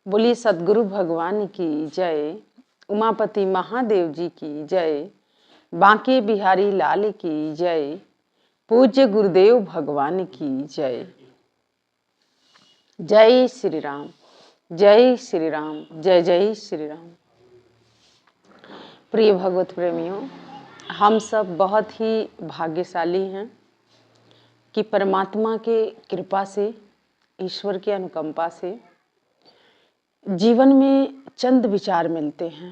बोलिए सद्गुरु भगवान की जय, उमापति महादेव जी की जय, बांके बिहारी लाल की जय, पूज्य गुरुदेव भगवान की जय। जय श्री राम, जय श्री राम, जय जय श्री राम। प्रिय भगवत प्रेमियों, हम सब बहुत ही भाग्यशाली हैं कि परमात्मा के कृपा से, ईश्वर की अनुकंपा से जीवन में चंद विचार मिलते हैं।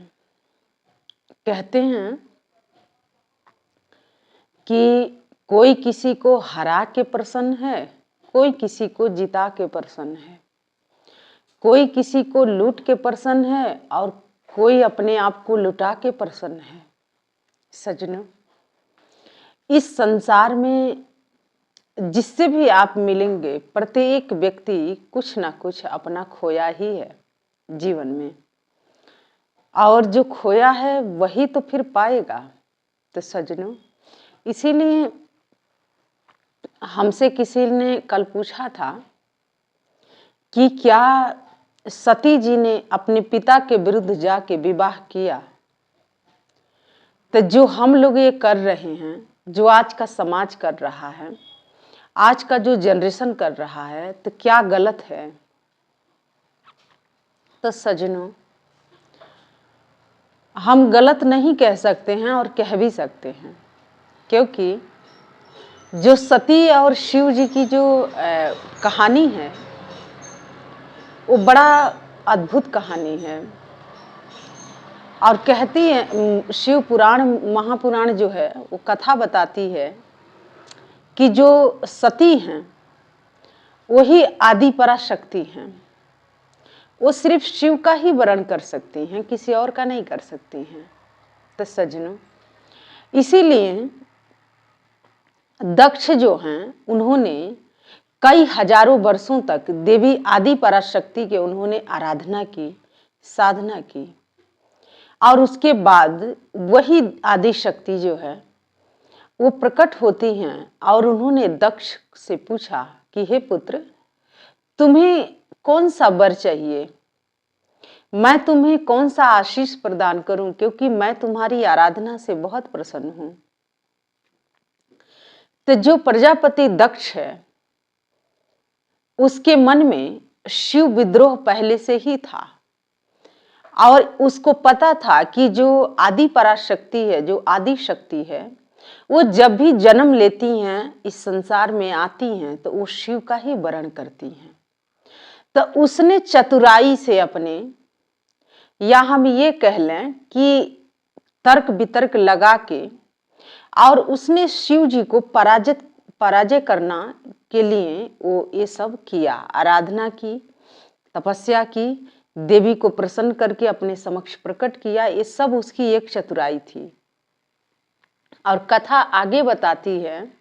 कहते हैं कि कोई किसी को हरा के प्रसन्न है, कोई किसी को जिता के प्रसन्न है, कोई किसी को लूट के प्रसन्न है और कोई अपने आप को लुटा के प्रसन्न है। सज्जनों, इस संसार में जिससे भी आप मिलेंगे, प्रत्येक व्यक्ति कुछ ना कुछ अपना खोया ही है जीवन में, और जो खोया है वही तो फिर पाएगा। तो सज्जनों, इसीलिए हमसे किसी ने कल पूछा था कि क्या सती जी ने अपने पिता के विरुद्ध जाके विवाह किया? तो जो हम लोग ये कर रहे हैं, जो आज का समाज कर रहा है, आज का जो जनरेशन कर रहा है, तो क्या गलत है? तो सज्जनों, हम गलत नहीं कह सकते हैं और कह भी सकते हैं, क्योंकि जो सती और शिव जी की जो कहानी है वो बड़ा अद्भुत कहानी है। और कहती है, शिव पुराण महापुराण जो है वो कथा बताती है कि जो सती हैं वही आदि पराशक्ति हैं। वो सिर्फ शिव का ही वर्ण कर सकती हैं, किसी और का नहीं कर सकती हैं। तो सज्जनों, इसीलिए दक्ष जो हैं उन्होंने कई हजारों वर्षों तक देवी आदि पराशक्ति के उन्होंने आराधना की, साधना की, और उसके बाद वही आदि शक्ति जो है वो प्रकट होती हैं और उन्होंने दक्ष से पूछा कि हे पुत्र, तुम्हें कौन सा वर चाहिए, मैं तुम्हें कौन सा आशीष प्रदान करूं, क्योंकि मैं तुम्हारी आराधना से बहुत प्रसन्न हूं। तो जो प्रजापति दक्ष है उसके मन में शिव विद्रोह पहले से ही था, और उसको पता था कि जो आदि पराशक्ति है, जो आदि शक्ति है, वो जब भी जन्म लेती हैं, इस संसार में आती हैं, तो वो शिव का ही वर्ण करती हैं। तो उसने चतुराई से अपने, या हम ये कह लें कि तर्क वितर्क लगा के, और उसने शिव जी को पराजय करना के लिए वो ये सब किया, आराधना की, तपस्या की, देवी को प्रसन्न करके अपने समक्ष प्रकट किया। ये सब उसकी एक चतुराई थी। और कथा आगे बताती है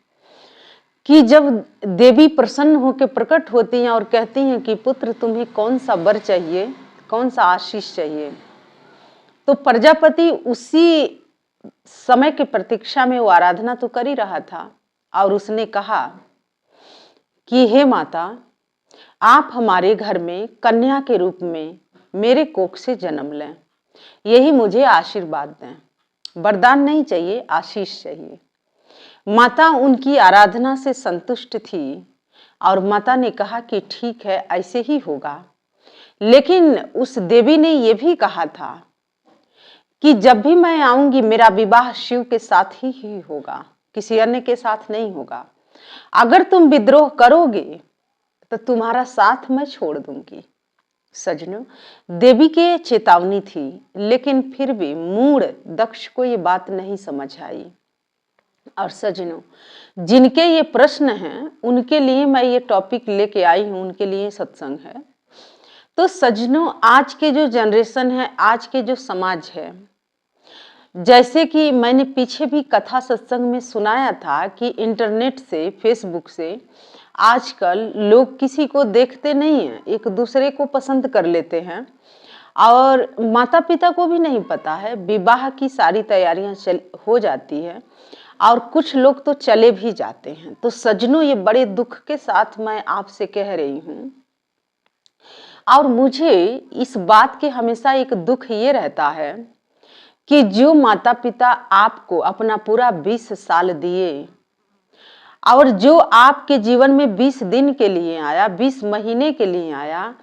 कि जब देवी प्रसन्न होकर प्रकट होती हैं और कहती हैं कि पुत्र तुम्हें कौन सा वर चाहिए, कौन सा आशीष चाहिए, तो प्रजापति उसी समय की प्रतीक्षा में वो आराधना तो कर ही रहा था, और उसने कहा कि हे माता, आप हमारे घर में कन्या के रूप में मेरे कोख से जन्म लें, यही मुझे आशीर्वाद दें। वरदान नहीं चाहिए, आशीष चाहिए। माता उनकी आराधना से संतुष्ट थी और माता ने कहा कि ठीक है, ऐसे ही होगा। लेकिन उस देवी ने यह भी कहा था कि जब भी मैं आऊंगी मेरा विवाह शिव के साथ ही होगा, किसी अन्य के साथ नहीं होगा। अगर तुम विद्रोह करोगे तो तुम्हारा साथ मैं छोड़ दूंगी। सज्जनों, देवी के चेतावनी थी, लेकिन फिर भी मूढ़ दक्ष को ये बात नहीं समझ आई। और सज्जनों, जिनके ये प्रश्न हैं उनके लिए मैं ये टॉपिक लेके आई हूं, उनके लिए सत्संग है। तो सज्जनों, आज के जो जनरेशन है, आज के जो समाज है, जैसे कि मैंने पीछे भी कथा सत्संग में सुनाया था कि इंटरनेट से, फेसबुक से आजकल लोग किसी को देखते नहीं हैं, एक दूसरे को पसंद कर लेते हैं, और माता पिता को भी नहीं पता है। विवाह की सारी तैयारियां हो जाती है और कुछ लोग तो चले भी जाते हैं। तो सज्जनों, ये बड़े दुख के साथ मैं आपसे कह रही हूँ, और मुझे इस बात के हमेशा एक दुख ये रहता है कि जो माता पिता आपको अपना पूरा 20 साल दिए और जो आपके जीवन में 20 दिन के लिए आया, 20 महीने के लिए आया,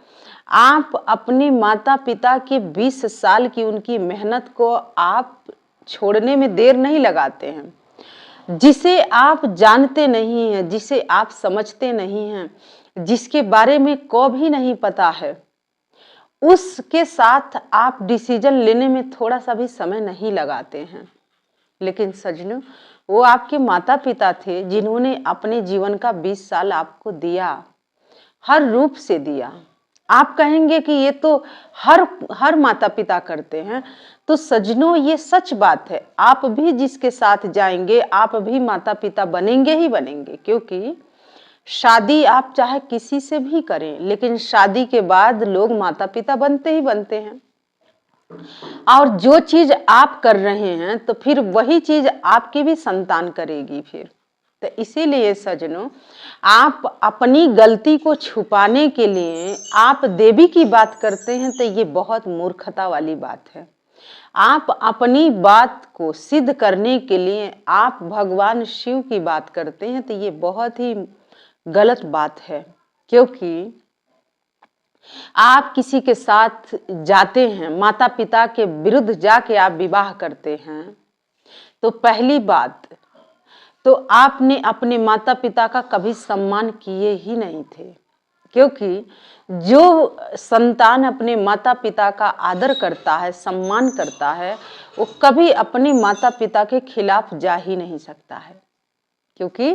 आप अपने माता पिता के 20 साल की उनकी मेहनत को आप छोड़ने में देर नहीं लगाते हैं। जिसे आप जानते नहीं हैं, जिसे आप समझते नहीं हैं, जिसके बारे में कभी नहीं पता है, उसके साथ आप डिसीजन लेने में थोड़ा सा भी समय नहीं लगाते हैं। लेकिन सजनों, वो आपके माता पिता थे जिन्होंने अपने जीवन का 20 साल आपको दिया, हर रूप से दिया। आप कहेंगे कि ये तो हर माता पिता करते हैं, तो सजनों ये सच बात है। आप भी जिसके साथ जाएंगे आप भी माता पिता बनेंगे ही बनेंगे, क्योंकि शादी आप चाहे किसी से भी करें, लेकिन शादी के बाद लोग माता पिता बनते ही बनते हैं। और जो चीज आप कर रहे हैं तो फिर वही चीज आपकी भी संतान करेगी फिर। तो इसीलिए सजनों, आप अपनी गलती को छुपाने के लिए आप देवी की बात करते हैं तो ये बहुत मूर्खता वाली बात है। आप अपनी बात को सिद्ध करने के लिए आप भगवान शिव की बात करते हैं तो ये बहुत ही गलत बात है। क्योंकि आप किसी के साथ जाते हैं, माता पिता के विरुद्ध जाके आप विवाह करते हैं, तो पहली बात तो आपने अपने माता पिता का कभी सम्मान किए ही नहीं थे। क्योंकि जो संतान अपने माता पिता का आदर करता है, सम्मान करता है, वो कभी अपने माता पिता के खिलाफ जा ही नहीं सकता है। क्योंकि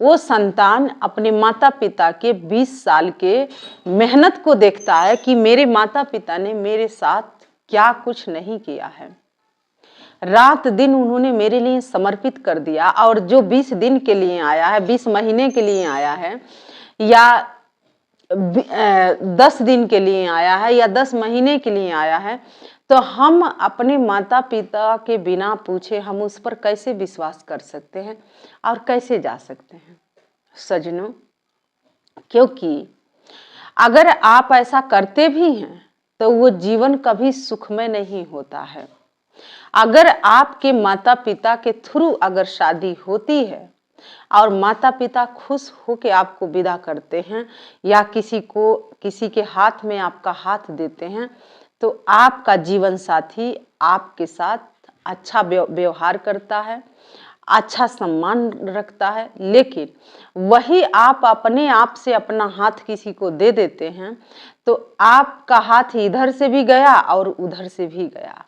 वो संतान अपने माता पिता के 20 साल के मेहनत को देखता है कि मेरे माता पिता ने मेरे साथ क्या कुछ नहीं किया है, रात दिन उन्होंने मेरे लिए समर्पित कर दिया। और जो 20 दिन के लिए आया है, 20 महीने के लिए आया है, या 10 दिन के लिए आया है, या 10 महीने के लिए आया है, तो हम अपने माता पिता के बिना पूछे हम उस पर कैसे विश्वास कर सकते हैं और कैसे जा सकते हैं सजनों। क्योंकि अगर आप ऐसा करते भी हैं तो वो जीवन कभी सुखमय नहीं होता है। अगर आपके माता पिता के थ्रू अगर शादी होती है और माता पिता खुश होकर आपको विदा करते हैं, या किसी के हाथ में आपका हाथ देते हैं, तो आपका जीवन साथी आपके साथ अच्छा व्यवहार करता है, अच्छा सम्मान रखता है। लेकिन वही आप अपने आप से अपना हाथ किसी को दे देते हैं तो आपका हाथ इधर से भी गया और उधर से भी गया।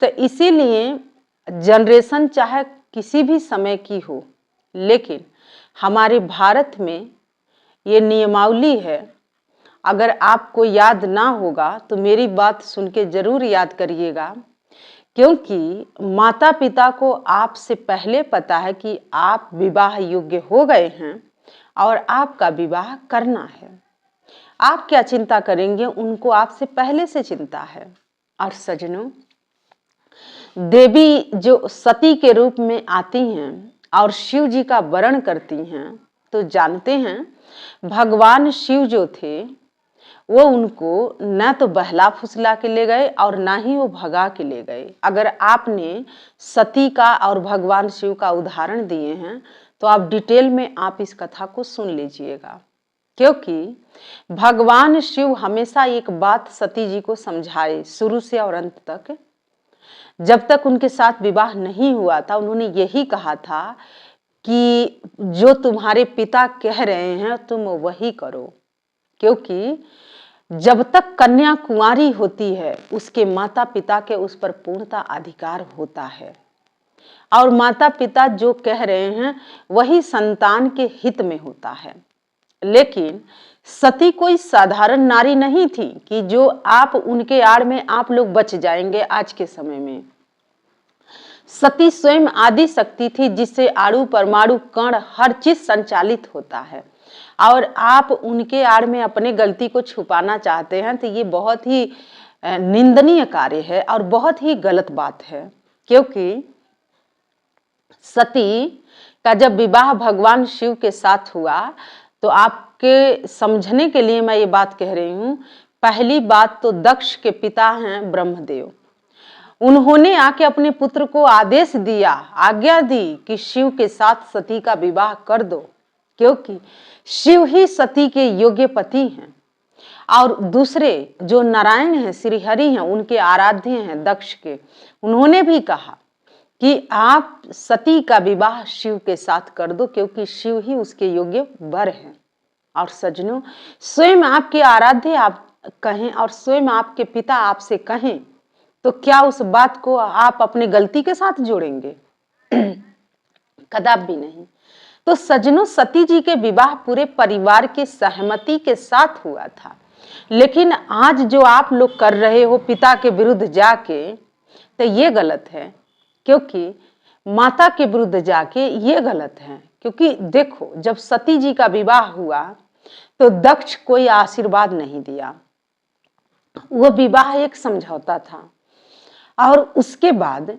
तो इसीलिए जनरेशन चाहे किसी भी समय की हो, लेकिन हमारे भारत में ये नियमावली है। अगर आपको याद ना होगा तो मेरी बात सुन के जरूर याद करिएगा, क्योंकि माता पिता को आपसे पहले पता है कि आप विवाह योग्य हो गए हैं और आपका विवाह करना है। आप क्या चिंता करेंगे, उनको आपसे पहले से चिंता है। और सजनों, देवी जो सती के रूप में आती हैं और शिव जी का वरण करती हैं, तो जानते हैं भगवान शिव जो थे वो उनको न तो बहला फुसला के ले गए और ना ही वो भगा के ले गए। अगर आपने सती का और भगवान शिव का उदाहरण दिए हैं तो आप डिटेल में आप इस कथा को सुन लीजिएगा। क्योंकि भगवान शिव हमेशा एक बात सती जी को समझाए शुरू से और अंत तक। जब तक उनके साथ विवाह नहीं हुआ था उन्होंने यही कहा था कि जो तुम्हारे पिता कह रहे हैं तुम वही करो। क्योंकि जब तक कन्या कुंवारी होती है उसके माता पिता के उस पर पूर्णता अधिकार होता है, और माता पिता जो कह रहे हैं वही संतान के हित में होता है। लेकिन सती कोई साधारण नारी नहीं थी कि जो आप उनके आड़ में आप लोग बच जाएंगे। आज के समय में सती स्वयं आदि शक्ति थी, जिससे अणु परमाणु कण हर चीज संचालित होता है, और आप उनके आड़ में अपने गलती को छुपाना चाहते हैं तो ये बहुत ही निंदनीय कार्य है और बहुत ही गलत बात है। क्योंकि सती का जब विवाह भगवान शिव के साथ हुआ तो आपके समझने के लिए मैं ये बात कह रही हूँ। पहली बात तो दक्ष के पिता हैं ब्रह्मदेव। उन्होंने आके अपने पुत्र को आदेश दिया, आज्ञा दी कि शिव के साथ सती का विवाह कर दो, क्योंकि शिव ही सती के योग्य पति हैं। और दूसरे जो नारायण हैं, श्री हरि हैं, उनके आराध्य हैं दक्ष के, उन्होंने भी कहा कि आप सती का विवाह शिव के साथ कर दो, क्योंकि शिव ही उसके योग्य वर हैं। और सज्जनों, स्वयं आपके आराध्य आप कहें और स्वयं आपके पिता आपसे कहें तो क्या उस बात को आप अपनी गलती के साथ जोड़ेंगे? कदापि नहीं। तो सज्जनों, सती जी के विवाह पूरे परिवार की सहमति के साथ हुआ था। लेकिन आज जो आप लोग कर रहे हो पिता के विरुद्ध जाके, तो ये गलत है। क्योंकि माता के विरुद्ध जाके ये गलत है। क्योंकि देखो, जब सती जी का विवाह हुआ तो दक्ष कोई आशीर्वाद नहीं दिया, वो विवाह एक समझौता था। और उसके बाद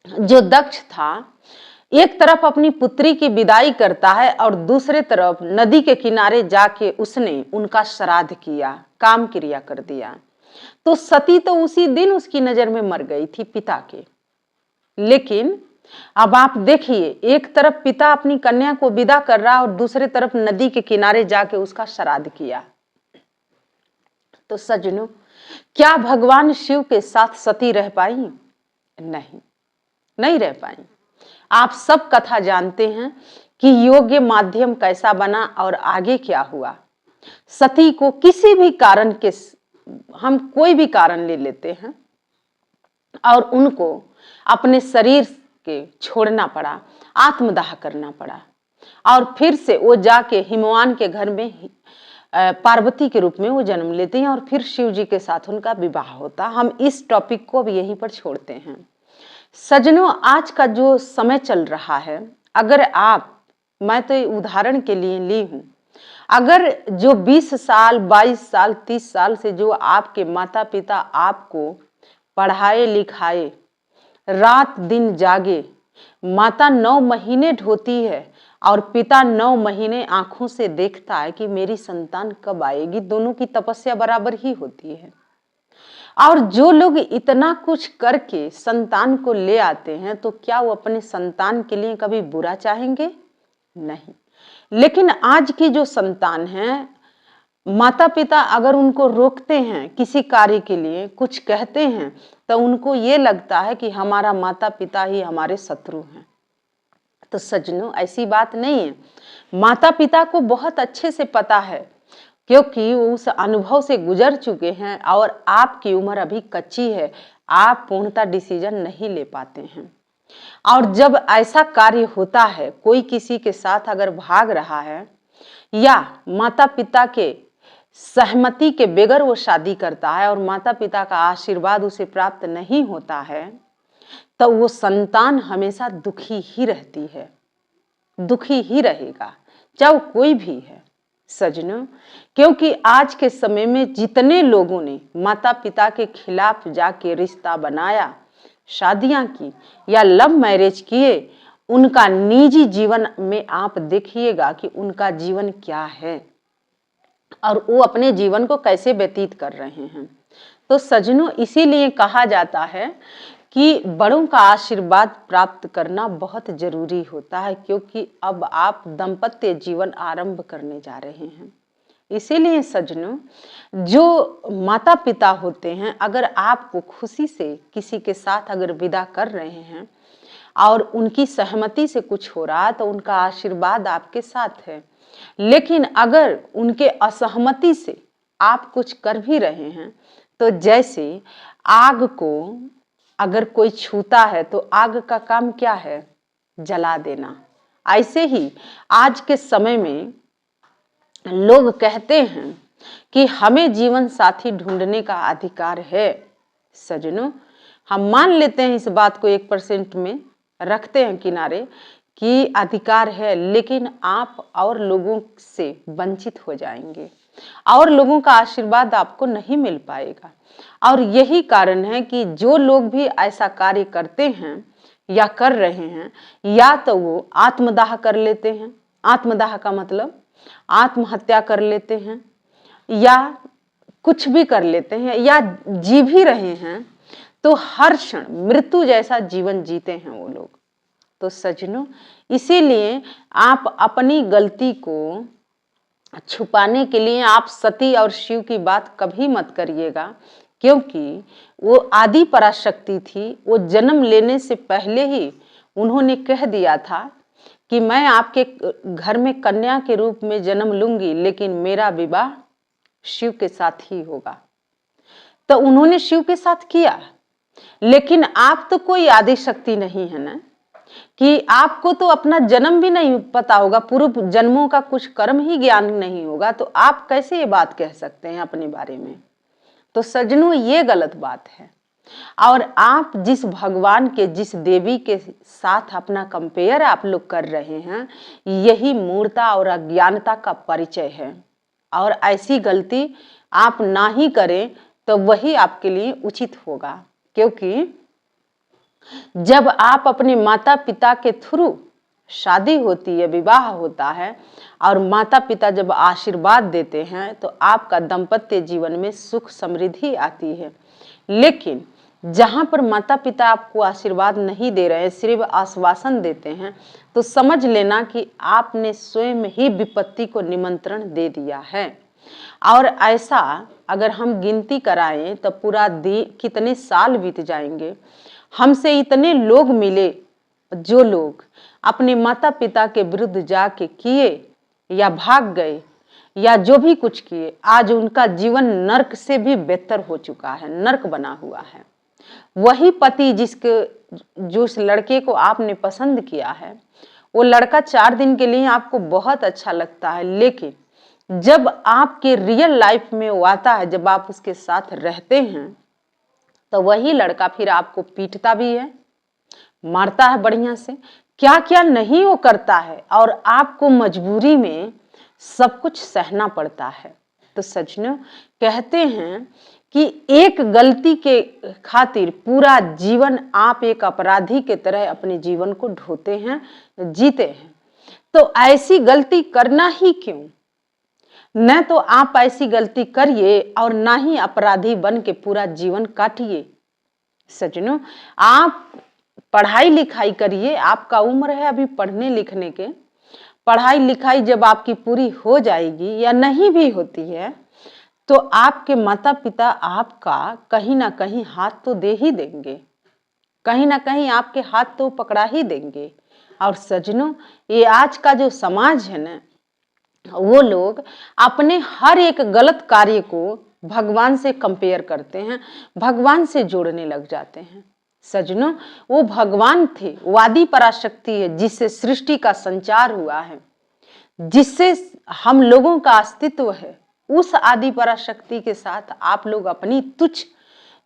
जो दक्ष था, एक तरफ अपनी पुत्री की विदाई करता है और दूसरे तरफ नदी के किनारे जाके उसने उनका श्राद्ध किया, काम क्रिया कर दिया। तो सती तो उसी दिन उसकी नजर में मर गई थी पिता के। लेकिन अब आप देखिए, एक तरफ पिता अपनी कन्या को विदा कर रहा और दूसरे तरफ नदी के किनारे जाके उसका श्राद्ध किया। तो सज्जनों, क्या भगवान शिव के साथ सती रह पाई? नहीं, नहीं रह पाई। आप सब कथा जानते हैं कि योग्य माध्यम कैसा बना और आगे क्या हुआ। सती को किसी भी कारण के, हम कोई भी कारण ले लेते हैं, और उनको अपने शरीर के छोड़ना पड़ा, आत्मदाह करना पड़ा। और फिर से वो जाके हिमवान के घर में पार्वती के रूप में वो जन्म लेते हैं और फिर शिव जी के साथ उनका विवाह होता। हम इस टॉपिक को अब यहीं पर छोड़ते हैं। सज्जनों, आज का जो समय चल रहा है, अगर आप, मैं तो उदाहरण के लिए ली हूं, अगर जो 20 साल 22 साल 30 साल से जो आपके माता पिता आपको पढ़ाए लिखाए, रात दिन जागे, माता 9 महीने ढोती है और पिता 9 महीने आंखों से देखता है कि मेरी संतान कब आएगी, दोनों की तपस्या बराबर ही होती है। और जो लोग इतना कुछ करके संतान को ले आते हैं, तो क्या वो अपने संतान के लिए कभी बुरा चाहेंगे? नहीं। लेकिन आज की जो संतान है, माता पिता अगर उनको रोकते हैं किसी कार्य के लिए, कुछ कहते हैं, तो उनको ये लगता है कि हमारा माता पिता ही हमारे शत्रु हैं। तो सज्जनों, ऐसी बात नहीं है। माता पिता को बहुत अच्छे से पता है, क्योंकि वो उस अनुभव से गुजर चुके हैं और आपकी उम्र अभी कच्ची है, आप पूर्णतः डिसीजन नहीं ले पाते हैं। और जब ऐसा कार्य होता है, कोई किसी के साथ अगर भाग रहा है या माता पिता के सहमति के बगैर वो शादी करता है और माता पिता का आशीर्वाद उसे प्राप्त नहीं होता है, तो वो संतान हमेशा दुखी ही रहती है, दुखी ही रहेगा, चाहे कोई भी है। सज्जनों, क्योंकि आज के समय में जितने लोगों ने माता पिता के खिलाफ जाके रिश्ता बनाया, शादियां की या लव मैरिज किए, उनका निजी जीवन में आप देखिएगा कि उनका जीवन क्या है और वो अपने जीवन को कैसे व्यतीत कर रहे हैं। तो सज्जनों, इसीलिए कहा जाता है कि बड़ों का आशीर्वाद प्राप्त करना बहुत जरूरी होता है, क्योंकि अब आप दाम्पत्य जीवन आरंभ करने जा रहे हैं। इसीलिए सज्जनों, जो माता पिता होते हैं, अगर आपको खुशी से किसी के साथ अगर विदा कर रहे हैं और उनकी सहमति से कुछ हो रहा है, तो उनका आशीर्वाद आपके साथ है। लेकिन अगर उनके असहमति से आप कुछ कर भी रहे हैं, तो जैसे आग को अगर कोई छूता है तो आग का काम क्या है? जला देना। ऐसे ही आज के समय में लोग कहते हैं कि हमें जीवन साथी ढूंढने का अधिकार है। सज्जनों, हम मान लेते हैं इस बात को 1% में रखते हैं किनारे कि अधिकार है, लेकिन आप और लोगों से वंचित हो जाएंगे और लोगों का आशीर्वाद आपको नहीं मिल पाएगा। और यही कारण है कि जो लोग भी ऐसा कार्य करते हैं या कर रहे हैं, या तो वो आत्मदाह कर लेते हैं आत्मदाह का मतलब आत्महत्या कर लेते हैं या कुछ भी कर लेते हैं या जी भी रहे हैं तो हर क्षण मृत्यु जैसा जीवन जीते हैं वो लोग। तो सज्जनों, इसीलिए आप अपनी गलती को छुपाने के लिए आप सती और शिव की बात कभी मत करिएगा, क्योंकि वो आदि पराशक्ति थी। वो जन्म लेने से पहले ही उन्होंने कह दिया था कि मैं आपके घर में कन्या के रूप में जन्म लूंगी, लेकिन मेरा विवाह शिव के साथ ही होगा। तो उन्होंने शिव के साथ किया, लेकिन आप तो कोई आदि शक्ति नहीं है ना, कि आपको तो अपना जन्म भी नहीं पता होगा, पूर्व जन्मों का कुछ कर्म ही ज्ञान नहीं होगा, तो आप कैसे ये बात कह सकते हैं अपने बारे में। तो सज्जनों, ये गलत बात है। और आप जिस भगवान के, जिस देवी के साथ अपना कंपेयर आप लोग कर रहे हैं, यही मूर्खता और अज्ञानता का परिचय है। और ऐसी गलती आप ना ही करें तो वही आपके लिए उचित होगा, क्योंकि जब आप अपने माता पिता के थ्रू शादी होती है, विवाह होता है, और माता पिता जब आशीर्वाद देते हैं तो आपका दाम्पत्य जीवन में सुख समृद्धि आती है। लेकिन जहां पर माता पिता आपको आशीर्वाद नहीं दे रहे हैं, सिर्फ आश्वासन देते हैं, तो समझ लेना कि आपने स्वयं ही विपत्ति को निमंत्रण दे दिया है। और ऐसा अगर हम गिनती कराएं तो पूरा कितने साल बीत जाएंगे। हमसे इतने लोग मिले जो लोग अपने माता पिता के विरुद्ध जाके किए या भाग गए या जो भी कुछ किए, आज उनका जीवन नर्क से भी बेहतर हो चुका है, नर्क बना हुआ है। वही पति जो उस लड़के को आपने पसंद किया है, वो लड़का 4 दिन के लिए आपको बहुत अच्छा लगता है, लेकिन जब आपके रियल लाइफ में वो आता है, जब आप उसके साथ रहते हैं, तो वही लड़का फिर आपको पीटता भी है, मारता है बढ़िया से, क्या क्या नहीं वो करता है, और आपको मजबूरी में सब कुछ सहना पड़ता है। तो सज्जनों, कहते हैं कि एक गलती के खातिर पूरा जीवन आप एक अपराधी के तरह अपने जीवन को ढोते हैं, जीते हैं। तो ऐसी गलती करना ही क्यों? न तो आप ऐसी गलती करिए और ना ही अपराधी बन के पूरा जीवन काटिए। सज्जनों, आप पढ़ाई लिखाई करिए, आपका उम्र है अभी पढ़ने लिखने के। पढ़ाई लिखाई जब आपकी पूरी हो जाएगी या नहीं भी होती है, तो आपके माता पिता आपका कहीं ना कहीं हाथ तो दे ही देंगे, कहीं ना कहीं आपके हाथ तो पकड़ा ही देंगे। और सज्जनों, ये आज का जो समाज है ना, वो लोग अपने हर एक गलत कार्य को भगवान से कंपेयर करते हैं, भगवान से जोड़ने लग जाते हैं। सज्जनों, वो भगवान थे, वो आदि पराशक्ति है, जिससे सृष्टि का संचार हुआ है, जिससे हम लोगों का अस्तित्व है। उस आदि पराशक्ति के साथ आप लोग अपनी तुच्छ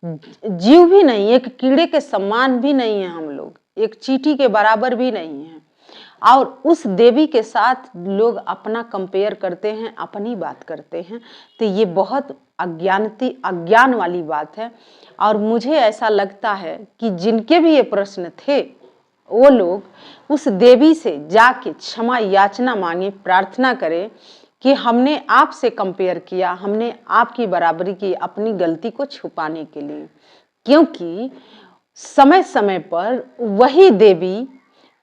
जीव भी नहीं, एक कीड़े के समान भी नहीं है हम लोग, एक चींटी के बराबर भी नहीं है। और उस देवी के साथ लोग अपना कंपेयर करते हैं, अपनी बात करते हैं। तो ये बहुत अज्ञान वाली बात है। और मुझे ऐसा लगता है कि जिनके भी ये प्रश्न थे, वो लोग उस देवी से जाके क्षमा याचना मांगे, प्रार्थना करें कि हमने आपसे कंपेयर किया, हमने आपकी बराबरी की अपनी गलती को छुपाने के लिए। क्योंकि समय समय पर वही देवी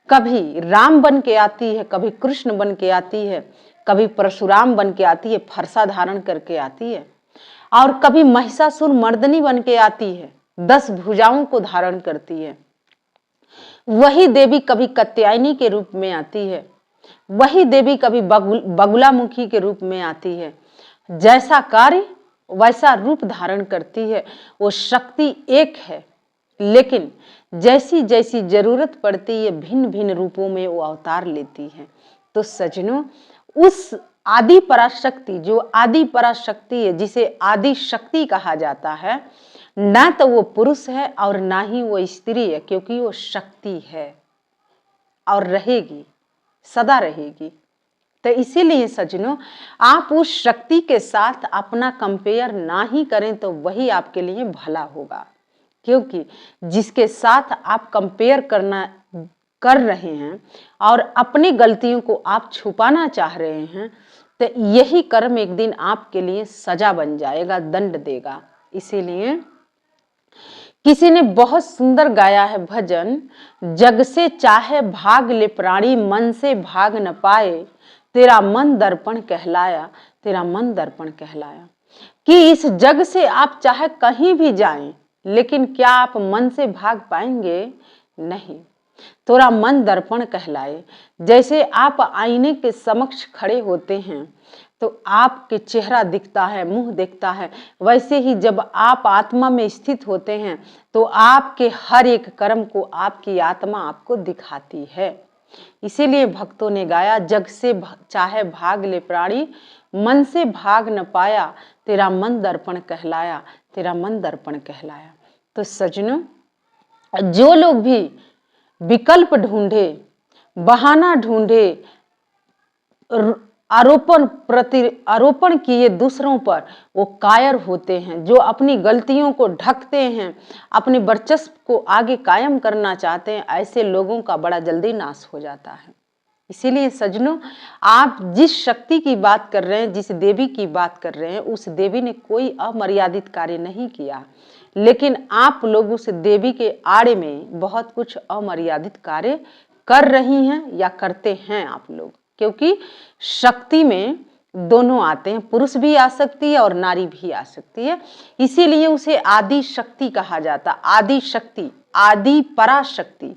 कभी राम बन के आती है, कभी कृष्ण बन के आती है, कभी परशुराम बन के आती है, फरसा धारण करके आती है, और कभी महिषासुर मर्दनी बन के आती है, 10 भुजाओं को धारण करती है। वही देवी कभी कात्यायनी के रूप में आती है, वही देवी कभी बगुलामुखी के रूप में आती है। जैसा कार्य वैसा रूप धारण करती है। वो शक्ति एक है, लेकिन जैसी जैसी जरूरत पड़ती है भिन्न भिन्न रूपों में वो अवतार लेती है। तो सज्जनों, उस आदि पराशक्ति, जो आदि पराशक्ति है, जिसे आदि शक्ति कहा जाता है, ना तो वो पुरुष है और ना ही वो स्त्री है, क्योंकि वो शक्ति है और रहेगी, सदा रहेगी। तो इसीलिए सज्जनों, आप उस शक्ति के साथ अपना कंपेयर ना ही करें तो वही आपके लिए भला होगा। क्योंकि जिसके साथ आप कंपेयर कर रहे हैं और अपनी गलतियों को आप छुपाना चाह रहे हैं, तो यही कर्म एक दिन आपके लिए सजा बन जाएगा, दंड देगा। इसीलिए किसी ने बहुत सुंदर गाया है भजन, जग से चाहे भाग ले प्राणी, मन से भाग न पाए, तेरा मन दर्पण कहलाया, तेरा मन दर्पण कहलाया। कि इस जग से आप चाहे कहीं भी जाएं, लेकिन क्या आप मन से भाग पाएंगे? नहीं। तेरा मन दर्पण कहलाए। जैसे आप आईने के समक्ष खड़े होते हैं तो आपके चेहरा दिखता है, मुंह दिखता है, वैसे ही जब आप आत्मा में स्थित होते हैं तो आपके हर एक कर्म को आपकी आत्मा आपको दिखाती है। इसीलिए भक्तों ने गाया, जग से चाहे भाग ले प्राणी, मन से भाग न पाया, तेरा मन दर्पण कहलाया, तेरा मन दर्पण कहलाया। तो सजनों, जो लोग भी विकल्प ढूंढे, बहाना ढूंढे, आरोपण किए दूसरों पर, वो कायर होते हैं। जो अपनी गलतियों को ढकते हैं, अपने वर्चस्व को आगे कायम करना चाहते हैं, ऐसे लोगों का बड़ा जल्दी नाश हो जाता है। इसीलिए सजनों, आप जिस शक्ति की बात कर रहे हैं, जिस देवी की बात कर रहे हैं, उस देवी ने कोई अमर्यादित कार्य नहीं किया, लेकिन आप लोग उस देवी के आड़े में बहुत कुछ अमर्यादित कार्य कर रही हैं या करते हैं आप लोग। क्योंकि शक्ति में दोनों आते हैं, पुरुष भी आ सकती है और नारी भी आ सकती है। इसीलिए उसे आदि शक्ति कहा जाता। आदि शक्ति, आदि पराशक्ति,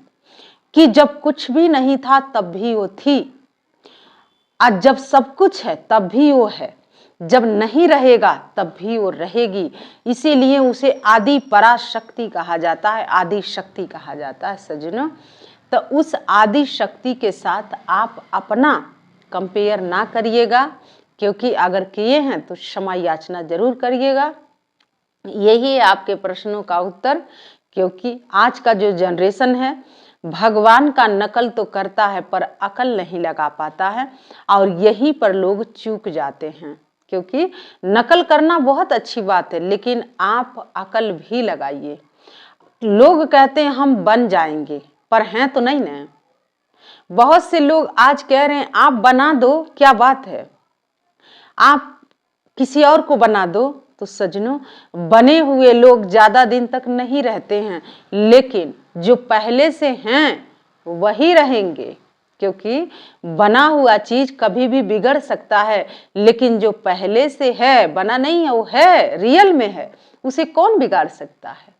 कि जब कुछ भी नहीं था तब भी वो थी, आज जब सब कुछ है तब भी वो है, जब नहीं रहेगा तब भी वो रहेगी। इसीलिए उसे आदि पराशक्ति कहा जाता है, आदि शक्ति कहा जाता है। सजनों, तो उस आदि शक्ति के साथ आप अपना कंपेयर ना करिएगा, क्योंकि अगर किए हैं तो क्षमा याचना जरूर करिएगा। यही है आपके प्रश्नों का उत्तर। क्योंकि आज का जो जनरेशन है, भगवान का नकल तो करता है पर अकल नहीं लगा पाता है, और यहीं पर लोग चूक जाते हैं। क्योंकि नकल करना बहुत अच्छी बात है, लेकिन आप अकल भी लगाइए। लोग कहते हैं हम बन जाएंगे, पर हैं तो नहीं ना। बहुत से लोग आज कह रहे हैं आप बना दो, क्या बात है, आप किसी और को बना दो। तो सजनों, बने हुए लोग ज्यादा दिन तक नहीं रहते हैं, लेकिन जो पहले से हैं वही रहेंगे। क्योंकि बना हुआ चीज कभी भी बिगड़ सकता है, लेकिन जो पहले से है, बना नहीं है, वो है, रियल में है, उसे कौन बिगाड़ सकता है।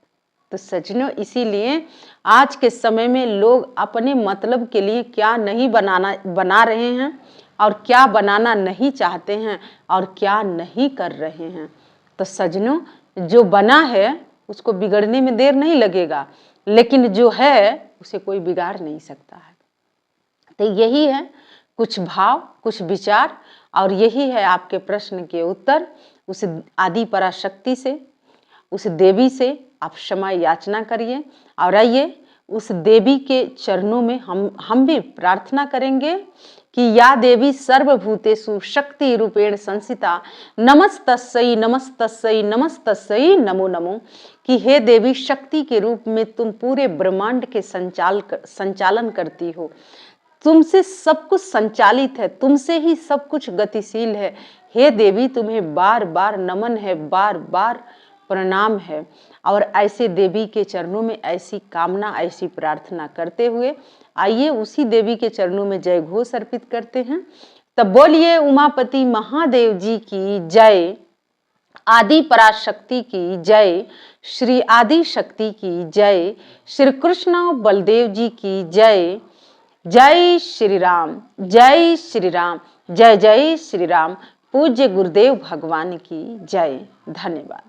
तो सजनों, इसीलिए आज के समय में लोग अपने मतलब के लिए क्या नहीं बना रहे हैं, और क्या बनाना नहीं चाहते हैं, और क्या नहीं कर रहे हैं। तो सजनों, जो बना है उसको बिगड़ने में देर नहीं लगेगा, लेकिन जो है उसे कोई बिगाड़ नहीं सकता है। तो यही है कुछ भाव, कुछ विचार, और यही है आपके प्रश्न के उत्तर। उस आदि पराशक्ति से, उस देवी से आप क्षमा याचना करिए। और आइए उस देवी के चरणों में हम भी प्रार्थना करेंगे कि या देवी सर्वभूतेषु शक्ति रूपेण संस्थिता, नमस्तस्यै नमस्तस्यै नमस्तस्यै नमो नमो। कि हे देवी, शक्ति के रूप में तुम पूरे ब्रह्मांड के संचालन करती हो, तुमसे सब कुछ संचालित है, तुमसे ही सब कुछ गतिशील है। हे देवी, तुम्हें बार बार नमन है, बार बार प्रणाम है। और ऐसे देवी के चरणों में ऐसी कामना, ऐसी प्रार्थना करते हुए आइए उसी देवी के चरणों में जय घोष अर्पित करते हैं। तब बोलिए उमापति महादेव जी की जय, आदि पराशक्ति की जय, श्री आदि शक्ति की जय, श्री कृष्ण बलदेव जी की जय। जय श्री राम, जय श्री राम, जय जय श्री राम। पूज्य गुरुदेव भगवान की जय। धन्यवाद।